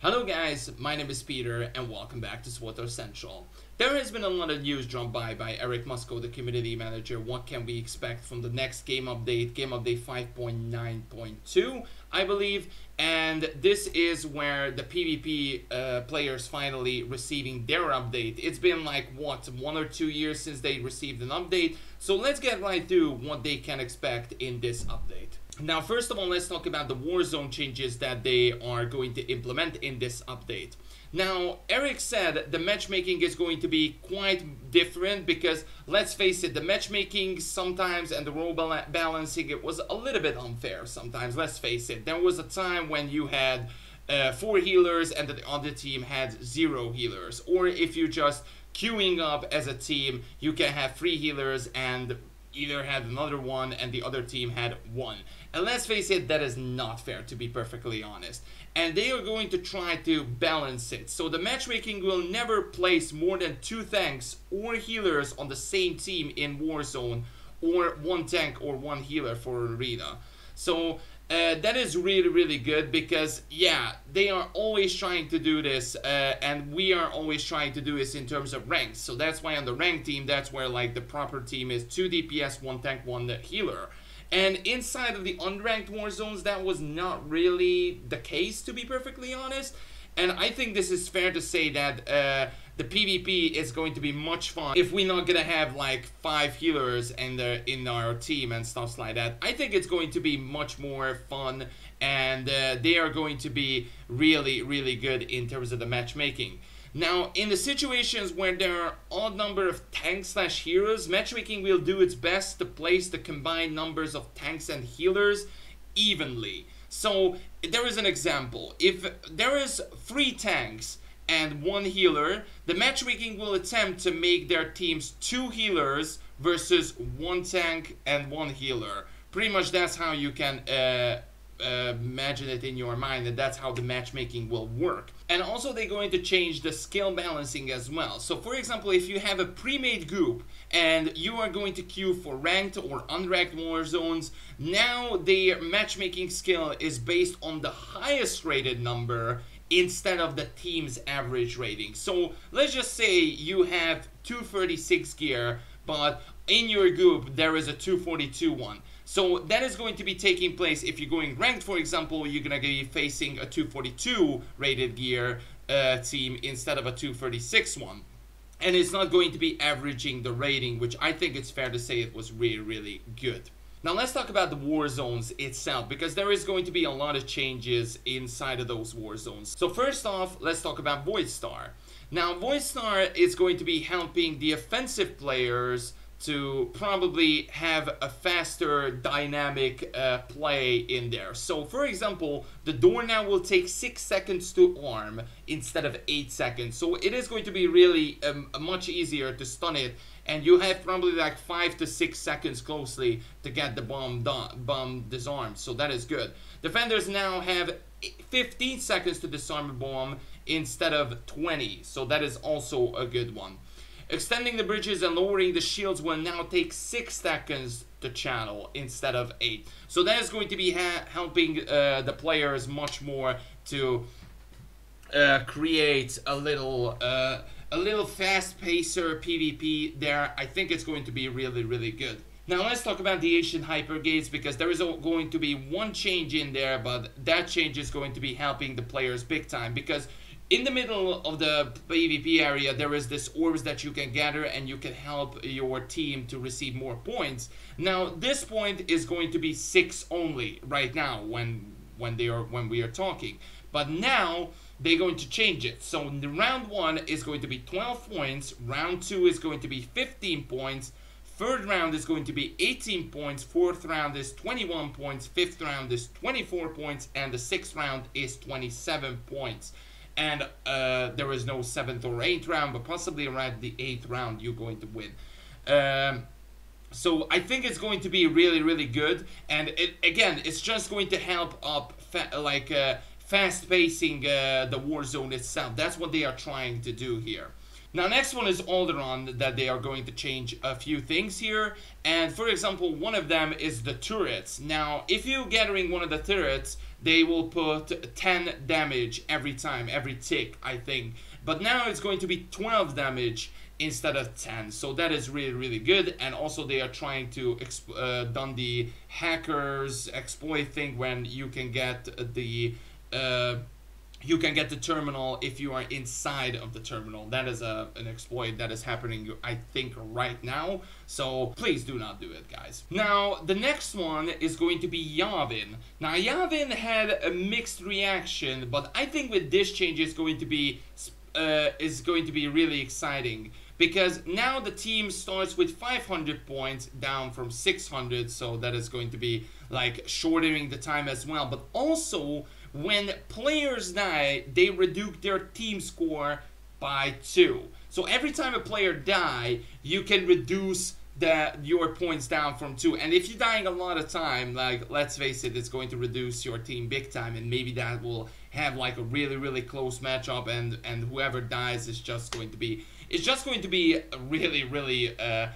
Hello guys, my name is Peter and welcome back to SWTOR Central. There has been a lot of news dropped by Eric Musco, the community manager. What can we expect from the next game update 5.9.2, I believe. And this is where the PvP players finally receiving their update. It's been like, what, 1 or 2 years since they received an update. So let's get right through what they can expect in this update. Now, first of all, let's talk about the Warzone changes that they are going to implement in this update. Now, Eric said the matchmaking is going to be quite different because, let's face it, the matchmaking sometimes and the role balancing, it was a little bit unfair sometimes, let's face it. There was a time when you had 4 healers and the other team had 0 healers. Or if you just queuing up as a team, you can have 3 healers and either had another one and the other team had 1. And let's face it, that is not fair, to be perfectly honest. And they are going to try to balance it. So the matchmaking will never place more than 2 tanks or healers on the same team in Warzone, or 1 tank or 1 healer for Arena. So that is really good because, yeah, they are always trying to do this and we are always trying to do this in terms of ranks. So that's why on the ranked team, that's where like the proper team is 2 DPS, 1 tank, 1 healer. And inside of the unranked war zones, that was not really the case, to be perfectly honest. And I think this is fair to say that the PvP is going to be much fun if we're not gonna have like 5 healers in our team and stuff like that. I think it's going to be much more fun, and they are going to be really good in terms of the matchmaking. Now, in the situations where there are odd number of tanks / heroes, matchmaking will do its best to place the combined numbers of tanks and healers evenly. So, there is an example. If there is 3 tanks and 1 healer, the matchmaking will attempt to make their teams 2 healers versus 1 tank and 1 healer. Pretty much that's how you can imagine it in your mind, and that's how the matchmaking will work. And also they're going to change the skill balancing as well. So for example, if you have a pre-made group and you are going to queue for ranked or unranked war zones, now their matchmaking skill is based on the highest rated number instead of the team's average rating. So let's just say you have 236 gear, but in your group there is a 242 one. So that is going to be taking place if you're going ranked, for example, you're going to be facing a 242 rated gear team instead of a 236 one. And it's not going to be averaging the rating, which I think it's fair to say it was really good. Now let's talk about the war zones itself, because there is going to be a lot of changes inside of those war zones. So first off, let's talk about Voidstar. Now Voidstar is going to be helping the offensive players to probably have a faster dynamic play in there. So for example, the door now will take 6 seconds to arm instead of 8 seconds. So it is going to be really much easier to stun it, and you have probably like 5 to 6 seconds closely to get the bomb disarmed. So that is good. Defenders now have 15 seconds to disarm a bomb instead of 20. So that is also a good one. Extending the bridges and lowering the shields will now take 6 seconds to channel instead of 8. So that is going to be helping the players much more to create a little fast pacer PvP there. I think it's going to be really good. Now let's talk about the Asian Hypergates, because there is going to be one change in there, but that change is going to be helping the players big time, because in the middle of the PvP area, there is this orbs that you can gather and you can help your team to receive more points. Now, this point is going to be 6 only right now when we are talking. But now, they're going to change it. So, the round 1 is going to be 12 points, round 2 is going to be 15 points, 3rd round is going to be 18 points, 4th round is 21 points, 5th round is 24 points, and the 6th round is 27 points. And there is no 7th or 8th round, but possibly around the 8th round you're going to win. So I think it's going to be really good, and again, it's just going to help up fast pacing the war zone itself. That's what they are trying to do here. Now, next one is Alderaan, that they are going to change a few things here. And for example, one of them is the turrets. Now, if you're gathering one of the turrets, they will put 10 damage every time, every tick, I think. But now it's going to be 12 damage instead of 10, so that is really, really good. And also they are trying to done the hackers exploit thing, when you can get the terminal if you are inside of the terminal. That is an exploit that is happening, I think, right now. So please do not do it, guys. Now, the next one is going to be Yavin. Now, Yavin had a mixed reaction, but I think with this change is going to be really exciting. Because now the team starts with 500 points down from 600, so that is going to be like shortening the time as well. But also, when players die, they reduce their team score by 2. So every time a player die, you can reduce your points down from 2. And if you're dying a lot of time, like, let's face it, it's going to reduce your team big time, and maybe that will have like a really, really close matchup, and whoever dies is just going to be, it's just going to be really, really a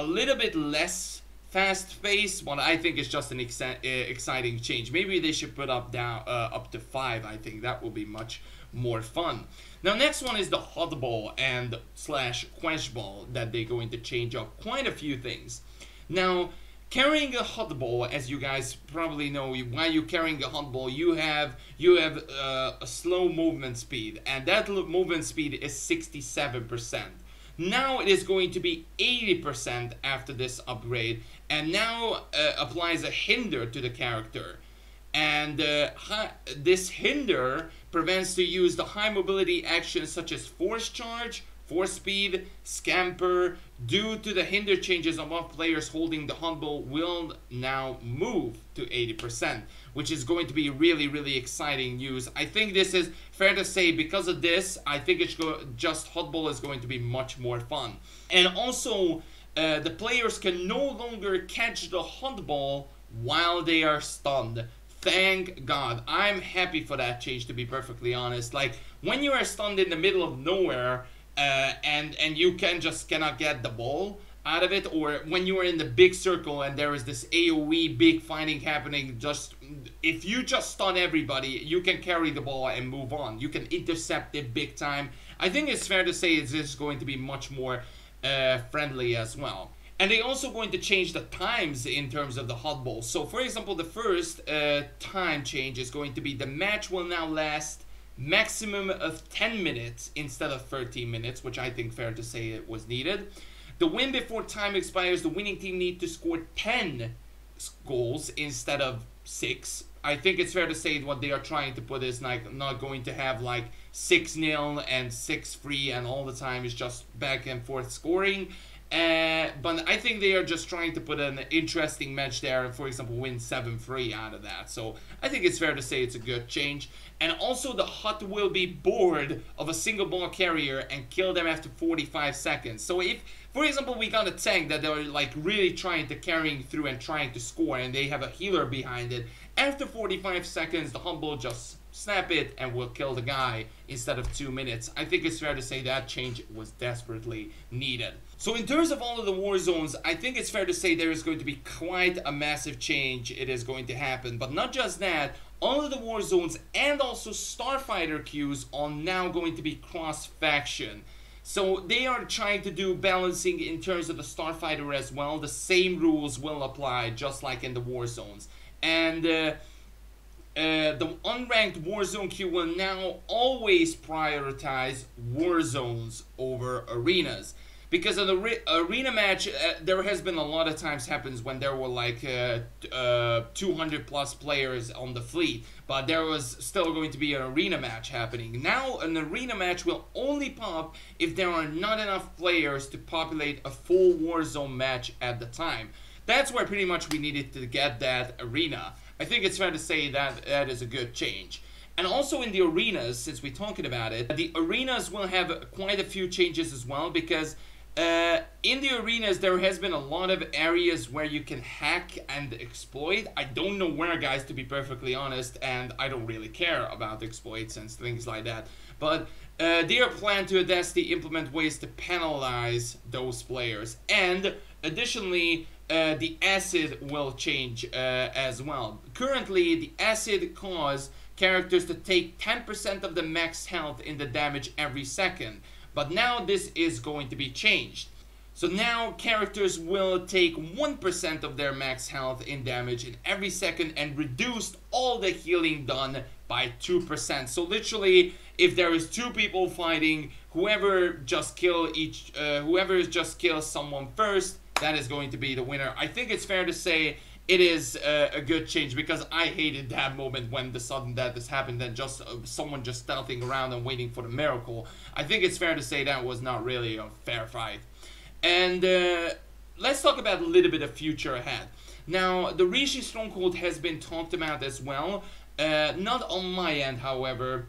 little bit less fast-paced, but I think it's just an exciting change. Maybe they should put up to 5. I think that will be much more fun. Now, next one is the hot ball and / quench ball that they're going to change up quite a few things. Now, carrying a hot ball, as you guys probably know, while you're carrying a hot ball, you have a slow movement speed, and that movement speed is 67%. Now it is going to be 80% after this upgrade, and now applies a hinder to the character. And this hinder prevents to use the high mobility actions such as force charge, force speed, scamper. Due to the hinder changes, above players holding the hot ball will now move to 80%, which is going to be really, really exciting news. I think this is fair to say, because of this, I think it's just hot ball is going to be much more fun. And also, the players can no longer catch the hot ball while they are stunned. Thank God. I'm happy for that change, to be perfectly honest. Like, when you are stunned in the middle of nowhere, and you cannot get the ball out of it, or when you are in the big circle and there is this AoE big fighting happening, if you just stun everybody, you can carry the ball and move on. You can intercept it big time. I think it's fair to say this is going to be much more friendly as well. And they're also going to change the times in terms of the hot ball. So, for example, the first time change is going to be the match will now last maximum of 10 minutes instead of 13 minutes, which I think fair to say it was needed. The win before time expires, the winning team need to score 10 goals instead of 6. I think it's fair to say what they are trying to put is like not going to have like 6-0 and 6-3 and all the time is just back and forth scoring. But I think they are just trying to put an interesting match there, and for example win 7-3 out of that. So I think it's fair to say it's a good change. And also the hut will be bored of a single ball carrier and kill them after 45 seconds. So if, for example, we got a tank that they're like really trying to carrying through and trying to score, and they have a healer behind it, after 45 seconds the hut will just snap it and will kill the guy instead of 2 minutes. I think it's fair to say that change was desperately needed. So in terms of all of the war zones, I think it's fair to say there is going to be quite a massive change. It is going to happen. But not just that, all of the war zones and also starfighter queues are now going to be cross-faction. So they are trying to do balancing in terms of the starfighter as well. The same rules will apply just like in the war zones. And the unranked Warzone queue will now always prioritize war zones over arenas. Because in the arena match, there has been a lot of times happens when there were like 200 plus players on the fleet, but there was still going to be an arena match happening. Now an arena match will only pop if there are not enough players to populate a full Warzone match at the time. That's where pretty much we needed to get that arena. I think it's fair to say that that is a good change. And also in the arenas, since we're talking about it, the arenas will have quite a few changes as well, because In the arenas, there has been a lot of areas where you can hack and exploit. I don't know where, guys, to be perfectly honest, and I don't really care about exploits and things like that. But they are planned to audacity implement ways to penalize those players. And additionally, the acid will change as well. Currently, the acid cause characters to take 10% of the max health in the damage every second. But now this is going to be changed. So now characters will take 1% of their max health in damage in every second and reduce all the healing done by 2%. So literally, if there is 2 people fighting, whoever just kills someone first, that is going to be the winner. I think it's fair to say it is a good change, because I hated that moment when the sudden death has happened and just someone just stealthing around and waiting for the miracle. I think it's fair to say that was not really a fair fight. And let's talk about a little bit of future ahead. Now, the Rishi Stronghold has been talked about as well. Not on my end, however.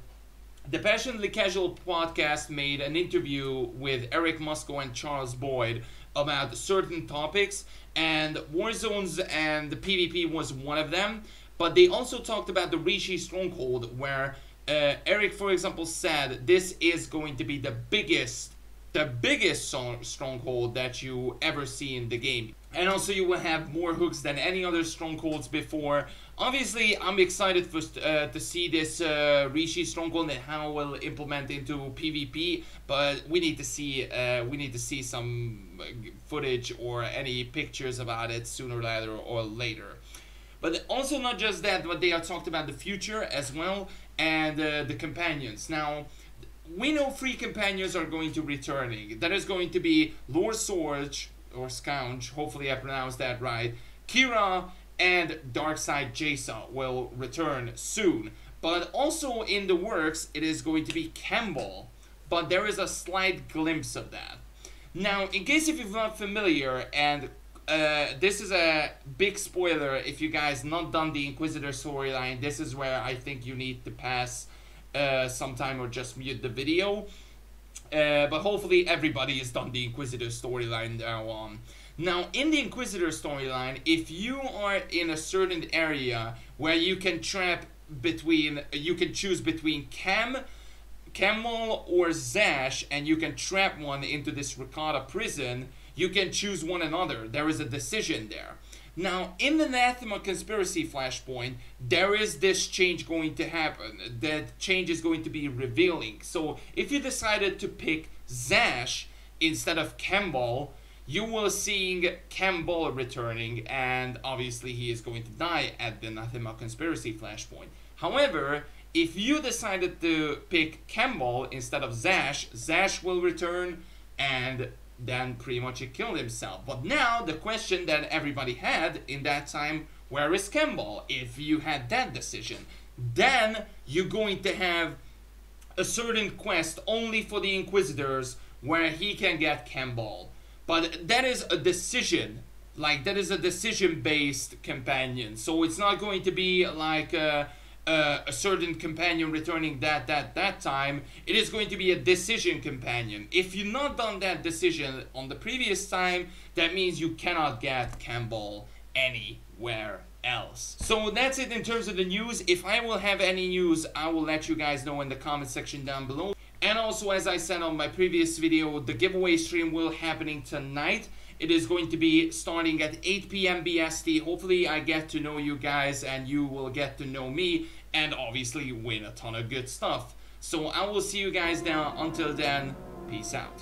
The Passionately Casual podcast made an interview with Eric Musco and Charles Boyd about certain topics, and Warzones and the PvP was one of them. But they also talked about the Rishi Stronghold, where Eric, for example, said this is going to be the biggest stronghold that you ever see in the game. And also you will have more hooks than any other strongholds before. Obviously, I'm excited for, to see this Rishi Stronghold and how it will implement into PvP, but we need to see some footage or any pictures about it sooner or later. But also not just that, but they are talked about the future as well, and the companions. Now, we know 3 companions are going to be returning. That is going to be Lord Sorge, or Scourge, hopefully I pronounced that right, Kira, and Darkside Jason will return soon. But also in the works, it is going to be Khem Val, but there is a slight glimpse of that. Now, in case if you're not familiar, and this is a big spoiler if you guys not done the Inquisitor storyline, this is where I think you need to pass sometime or just mute the video. But hopefully everybody has done the Inquisitor storyline now on. Now, in the Inquisitor storyline, if you are in a certain area where you can trap between, you can choose between Khem Val or Zash, and you can trap one into this Ricotta prison, you can choose one another. There is a decision there. Now, in the Anathema Conspiracy Flashpoint, there is this change going to happen. That change is going to be revealing. So, if you decided to pick Zash instead of Khem Val, you will seeing Khem Val returning, and obviously he is going to die at the Anathema Conspiracy Flashpoint. However, if you decided to pick Khem Val instead of Zash, Zash will return, and then pretty much he killed himself. But now the question that everybody had in that time, where is Khem Val? If you had that decision, then you're going to have a certain quest only for the Inquisitors where he can get Khem Val. But that is a decision, like that is a decision-based companion. So it's not going to be like a certain companion returning that time. It is going to be a decision companion. If you've not done that decision on the previous time, that means you cannot get Khem Val anywhere else. So that's it in terms of the news. If I will have any news, I will let you guys know in the comment section down below. And also, as I said on my previous video, the giveaway stream will happening tonight. It is going to be starting at 8 PM BST. Hopefully I get to know you guys and you will get to know me, and obviously win a ton of good stuff. So I will see you guys now. Until then, peace out.